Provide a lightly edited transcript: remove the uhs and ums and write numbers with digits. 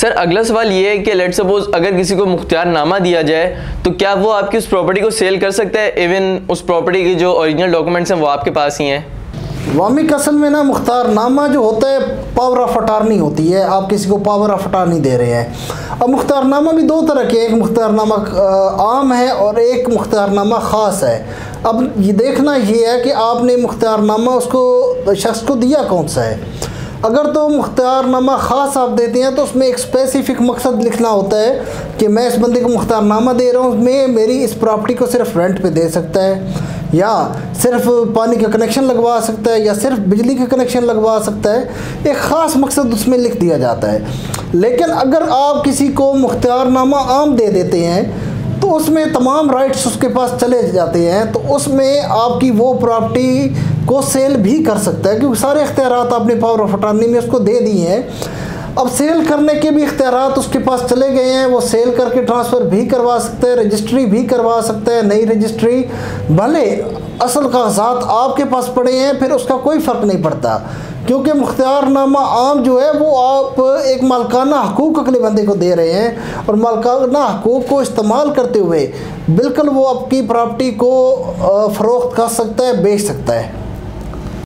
Sir अगला सवाल ये है कि लेट्स सपोज अगर किसी को मुख्तियारनामा दिया जाए तो क्या वो आपकी उस प्रॉपर्टी को सेल कर सकता है, इवन उस प्रॉपर्टी की जो ओरिजिनल डॉक्यूमेंट्स हैं वो आपके पास ही हैं? वामी असल में ना मुख्तारनामा जो होता है पावर ऑफ अटार्नी होती है, आप किसी को पावर ऑफ अटार्नी दे रहे हैं। अब मुख्तारनामा भी दो तरह के, एक मुख्तारनामा आम है और एक मुख्तारनामा ख़ास है। अब ये देखना ये है कि आपने मुख्तारनामा उसको शख्स को दिया कौन सा है। अगर तो मुख्तारनामा ख़ास आप देते हैं तो उसमें एक स्पेसिफ़िक मकसद लिखना होता है कि मैं इस बंदे को मुख्तारनामा दे रहा हूँ, मैं मेरी इस प्रॉपर्टी को सिर्फ रेंट पे दे सकता है, या सिर्फ पानी का कनेक्शन लगवा सकता है, या सिर्फ बिजली का कनेक्शन लगवा सकता है। एक ख़ास मकसद उसमें लिख दिया जाता है। लेकिन अगर आप किसी को मुख्तारनामा आम दे देते हैं तो उसमें तमाम राइट्स उसके पास चले जाते हैं, तो उसमें आपकी वो प्रॉपर्टी को सेल भी कर सकता है, क्योंकि सारे इख्तियारात आपने पावर ऑफ अटॉर्नी में उसको दे दिए हैं। अब सेल करने के भी इख्तियारात उसके पास चले गए हैं, वो सेल करके ट्रांसफ़र भी करवा सकता है, रजिस्ट्री भी करवा सकता है, नई रजिस्ट्री, भले असल कागजात आपके पास पड़े हैं, फिर उसका कोई फ़र्क नहीं पड़ता, क्योंकि मुख्तियारनामा आम जो है वो आप एक मालकाना हकूक़ अगले बंदे को दे रहे हैं, और मालकाना हकूक़ को इस्तेमाल करते हुए बिल्कुल वो आपकी प्रॉपर्टी को फ़रोख्त कर सकता है, बेच सकता है।